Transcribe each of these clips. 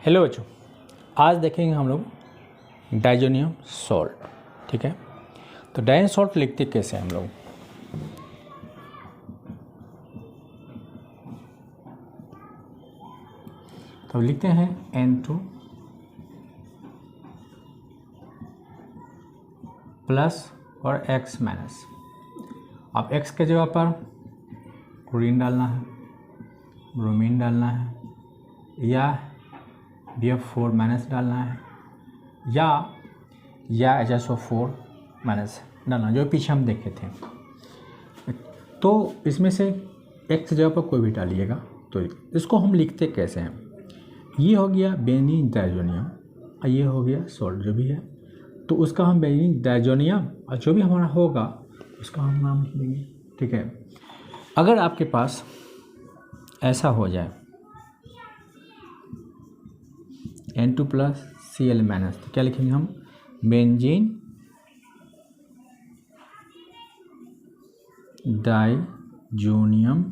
Hello बच्चों, आज देखेंगे हम लोग डाइजोनियम सॉल्ट। ठीक है, तो डाइजोनियम सॉल्ट लिखते कैसे हम लोग। तो लिखते हैं N2 प्लस और X माइनस। अब X के जगह पर क्लोरीन डालना है, ब्रोमीन डालना है, या BF4 माइनस डालना है, या HSO4 माइनस डालना, जो पीछे हम देखे थे। तो इसमें से X की जगह पर कोई भी डालिएगा। तो इसको हम लिखते कैसे हैं, ये हो गया बेंजीन डाइजोनियम और ये हो गया सॉल्ट जो भी है, तो उसका हम बेंजीन डाइजोनियम और जो भी हमारा होगा उसका हम नाम लिख देंगे। ठीक है, अगर आपके पास ऐसा हो जाए N2 प्लस Cl माइनस, तो क्या लिखेंगे हम, बेंजीन डाइजोनियम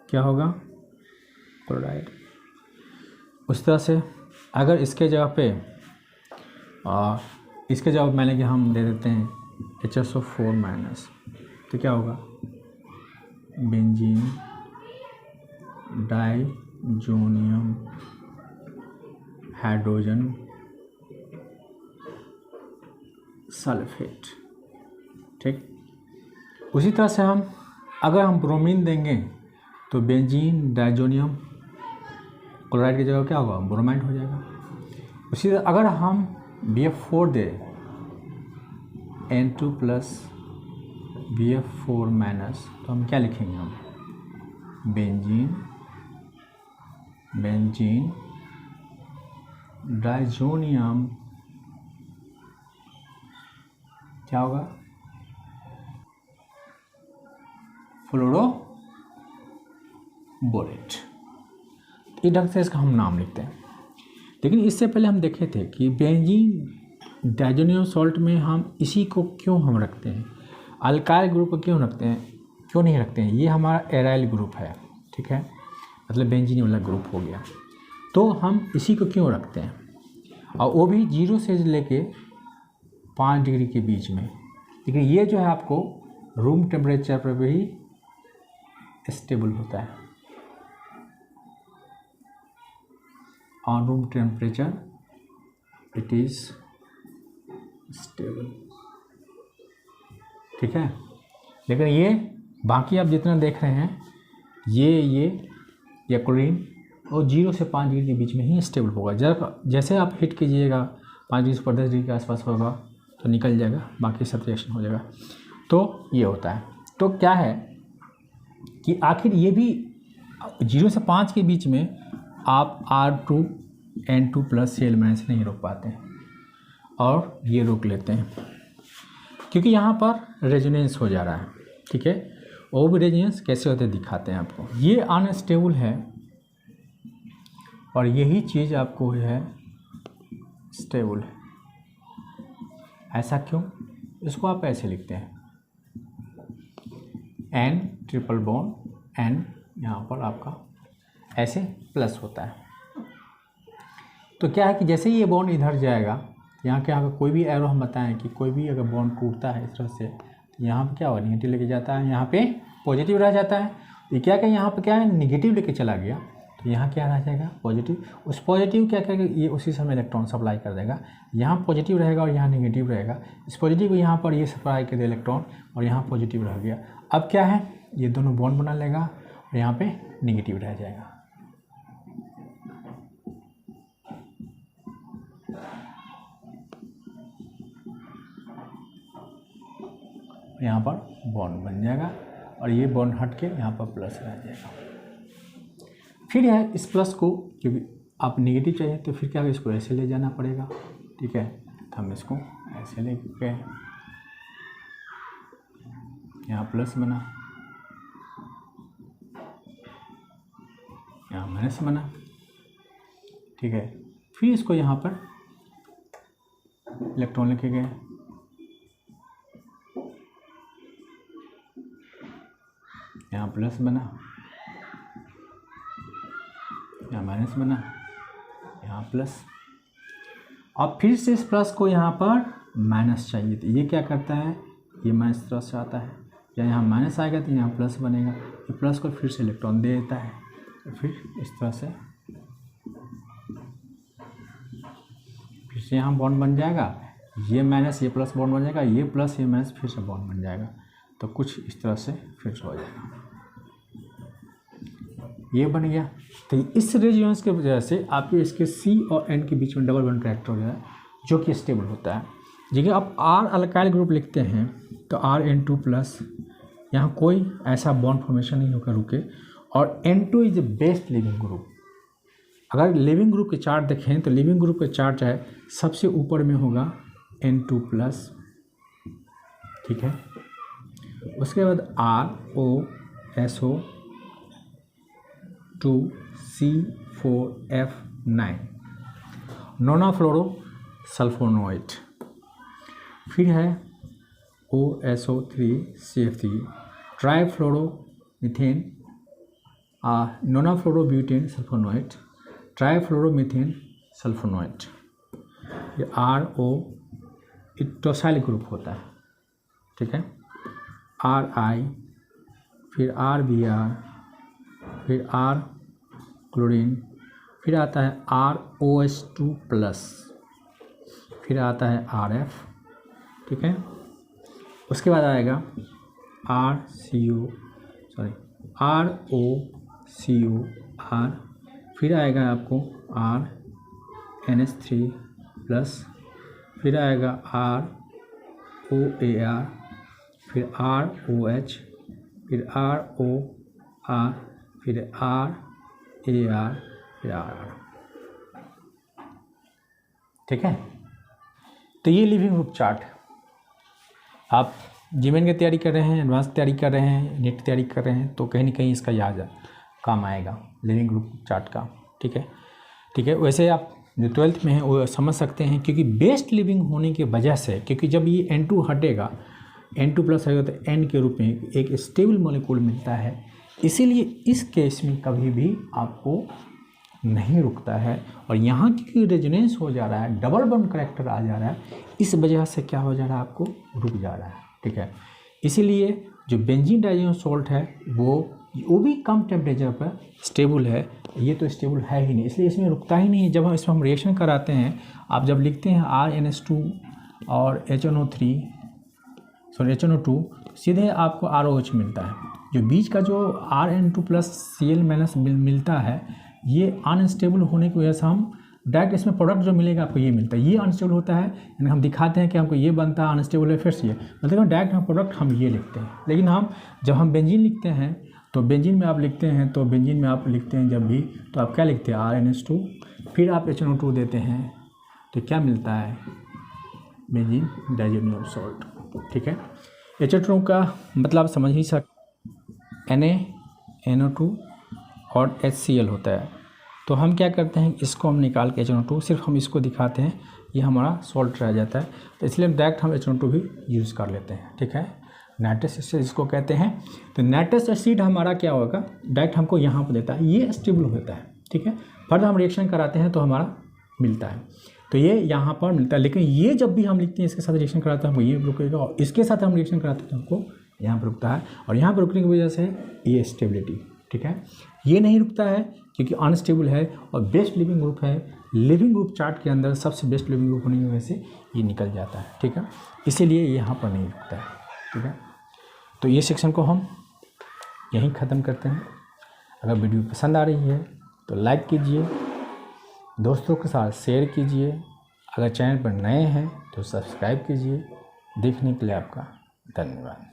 क्या होगा, क्लोराइड। उस तरह से अगर इसके जगह पे इसके जवाब मैंने कि हम दे देते हैं HSO4 माइनस, तो क्या होगा, बेंजीन डाइजोनियम हाइड्रोजन सल्फेट। ठीक, उसी तरह से अगर हम ब्रोमीन देंगे तो बेंजीन डाइजोनियम क्लोराइड की जगह क्या होगा, ब्रोमाइड हो जाएगा। उसी तरह अगर हम BF4 दे, N2 प्लस BF4 माइनस, तो हम क्या लिखेंगे, हम बेंजीन डाइजोनियम क्या होगा, फ्लोरोबोरेट। इस ढंग से इसका हम नाम लिखते हैं। लेकिन इससे पहले हम देखे थे कि बेंजीन डाइजोनियम सॉल्ट में हम इसी को क्यों हम रखते हैं, अल्काइल ग्रुप को क्यों रखते हैं, क्यों नहीं रखते हैं, ये हमारा एराइल ग्रुप है। ठीक है, मतलब बेंजीन वाला ग्रुप हो गया, तो हम इसी को क्यों रखते हैं, और वो भी 0 से लेके 5 डिग्री के बीच में। लेकिन ये जो है आपको रूम टेम्परेचर पर भी स्टेबल होता है, on room temperature it is stable. ठीक है, लेकिन ये बाकी आप जितना देख रहे हैं ये क्लोरीन और 0 से 5 डिग्री के बीच में ही स्टेबल होगा। जब जैसे आप हिट कीजिएगा 5 डिग्री से 10 डिग्री के आसपास होगा तो निकल जाएगा, बाकी सब रिएक्शन हो जाएगा। तो ये होता है। तो क्या है कि आखिर ये भी 0 से 5 के बीच में आप R2 N2 plus Cl minus नहीं रोक पाते हैं, और ये रोक लेते हैं क्योंकि यहाँ पर रेजोनेंस हो जा रहा है। ठीक है, वो भी रेजोनेंस कैसे होते दिखाते हैं आपको। ये अनस्टेबल है और यही चीज़ आपको है स्टेबल है। ऐसा क्यों, इसको आप ऐसे लिखते हैं N ट्रिपल बॉन्ड N, यहाँ पर आपका ऐसे प्लस होता है। तो क्या है कि जैसे ही ये बॉन्ड इधर जाएगा, यहाँ के यहाँ कोई भी एरो हम बताएं कि कोई भी अगर बॉन्ड टूटता है इस तरह से, तो यहाँ पे क्या होगा, निगेटिव लेके जाता है, यहाँ पे पॉजिटिव रह जाता है। तो क्या क्या यहाँ पे क्या है, निगेटिव लेके चला गया, तो यहाँ क्या रह जाएगा, पॉजिटिव। उस पॉजिटिव क्या करेगा, ये उसी समय इलेक्ट्रॉन सप्लाई कर देगा। यहाँ पॉजिटिव रहेगा और यहाँ निगेटिव रहेगा। इस पॉजिटिव को यहाँ पर ये सप्लाई कर दे इलेक्ट्रॉन, और यहाँ पॉजिटिव रह गया। अब क्या है, ये दोनों बॉन्ड बना लेगा और यहाँ पे निगेटिव रह जाएगा। यहाँ पर बॉन्ड बन जाएगा और ये बॉन्ड हट के यहाँ पर प्लस रह जाएगा। फिर है इस प्लस को, क्योंकि आप नेगेटिव चाहिए तो फिर क्या है, इसको ऐसे ले जाना पड़ेगा। ठीक है, तो हम इसको ऐसे ले गए, यहाँ प्लस बना, यहाँ माइनस बना। ठीक है, फिर इसको यहाँ पर इलेक्ट्रॉन लेके गए, यहाँ प्लस बना, यहाँ माइनस बना। यहाँ प्लस, और फिर से इस प्लस को यहाँ पर माइनस चाहिए, तो ये क्या करता है, ये माइनस तरफ से आता है, या यहाँ माइनस आएगा तो यहाँ प्लस बनेगा, ये प्लस को फिर से इलेक्ट्रॉन दे देता है, तो फिर इस तरह से फिर से यहाँ बॉन्ड बन जाएगा, ये माइनस ये प्लस बॉन्ड बन जाएगा, ये प्लस ये माइनस फिर से बॉन्ड बन जाएगा, तो कुछ इस तरह से फिर से हो जाएगा, ये बन गया। तो इस रेजियंस के वजह से आपके इसके C और N के बीच में डबल बॉन्ड करेक्टर हो जाए, जो कि स्टेबल होता है। जगह आप R अल्काइल ग्रुप लिखते हैं तो RN2 प्लस, यहाँ कोई ऐसा बॉन्ड फॉर्मेशन नहीं होकर रुके, और N2 is the best leaving group. अगर लिविंग ग्रुप के चार्ट देखें तो लिविंग ग्रुप के चार्ट है सबसे ऊपर में होगा N2 प्लस, ठीक है। उसके बाद ROSO2C4F9 नोनाफ्लोरो सल्फोनोइड, फिर है OSO3CF3 ट्राइफ्लोरोमीथेन नोनाफ्लोरोब्यूटेन सल्फोनोइड ट्राइफ्लोरोमीथेन सल्फोनोइड, ये RO इटोसाइल ग्रुप होता है, ठीक है। RI, फिर RBr, फिर R क्लोरीन, फिर आता है ROH2 प्लस, फिर आता है RF, ठीक है। उसके बाद आएगा ROCOR, फिर आएगा आपको RNH3 प्लस, फिर आएगा ROAR, फिर ROH, फिर ROR, फिर RAR, फिर RR, ठीक है। तो ये लिविंग ग्रुप चार्ट, आप जीमेन की तैयारी कर रहे हैं, एडवांस तैयारी कर रहे हैं, नेट तैयारी कर रहे हैं, तो कहीं ना कहीं इसका याद काम आएगा लिविंग ग्रुप चार्ट का, ठीक है। ठीक है, वैसे आप जो 12th में है वो समझ सकते हैं, क्योंकि बेस्ट लिविंग होने की वजह से, क्योंकि जब ये N2 हटेगा, N2 प्लस आएगा तो N के रूप में एक स्टेबल मॉलिक्यूल मिलता है, इसीलिए इस केस में कभी भी आपको नहीं रुकता है, और यहाँ की रेजोनेंस हो जा रहा है, डबल बॉन्ड करेक्टर आ जा रहा है, इस वजह से क्या हो जा रहा है, आपको रुक जा रहा है, ठीक है। इसीलिए जो बेंजीन डाइज़ोनियम सॉल्ट है वो भी कम टेम्परेचर पर स्टेबल है, ये तो स्टेबल है ही नहीं, इसलिए इसमें रुकता ही नहीं है। जब हम इसमें हम रिएक्शन कराते हैं, आप जब लिखते हैं RNH2 और HNO2 सीधे आपको ROH मिलता है, जो बीच का जो RN2 प्लस Cl माइनस मिलता है, ये अनस्टेबल होने की वजह से हम डायरेक्ट इसमें प्रोडक्ट जो मिलेगा आपको ये मिलता है, ये अनस्टेबल होता है, यानी हम दिखाते हैं कि हमको ये बनता है अनस्टेबल है, फिर से ये मतलब डायरेक्ट हम प्रोडक्ट हम ये लिखते हैं। लेकिन हम जब हम बेंजीन लिखते हैं तो बेंजीन में आप लिखते हैं, तो बेंजीन में आप लिखते हैं जब भी, तो आप क्या लिखते हैं RNH2, फिर आप HNO2 देते हैं, तो क्या मिलता है, बेंजीन डाइज़ोनियम सॉल्ट, ठीक है। HNO2 का मतलब समझ ही NaNO2 और HCl होता है, तो हम क्या करते हैं, इसको हम निकाल के HNO2 सिर्फ हम इसको दिखाते हैं, ये हमारा सॉल्ट रह जाता है, तो इसलिए डायरेक्ट हम HNO2 भी यूज़ कर लेते हैं, ठीक है। नाइट्रस एसिड इसको कहते हैं, तो नाइट्रस एसिड हमारा क्या होगा, डायरेक्ट हमको यहाँ पर देता है, ये स्टेबल होता है, ठीक है। फर्दर हम रिएक्शन कराते हैं तो हमारा मिलता है, तो ये यहाँ पर मिलता है। लेकिन ये जब भी हम लिखते हैं इसके साथ रिएक्शन कराते हैं हमको ये रुकेगा, और इसके साथ हम रिएक्शन कराते हैं तो हमको यहाँ पर रुकता है, और यहाँ पर रुकने की वजह से ये स्टेबिलिटी, ठीक है। ये नहीं रुकता है क्योंकि अनस्टेबल है, और बेस्ट लिविंग ग्रुप है, लिविंग ग्रुप चार्ट के अंदर सबसे बेस्ट लिविंग ग्रुप होने की वजह से ये निकल जाता है, ठीक है। इसीलिए यहाँ पर नहीं रुकता है, ठीक है। तो ये सेक्शन को हम यहीं ख़त्म करते हैं। अगर वीडियो पसंद आ रही है तो लाइक कीजिए, दोस्तों के साथ शेयर कीजिए, अगर चैनल पर नए हैं तो सब्सक्राइब कीजिए। देखने के लिए आपका धन्यवाद।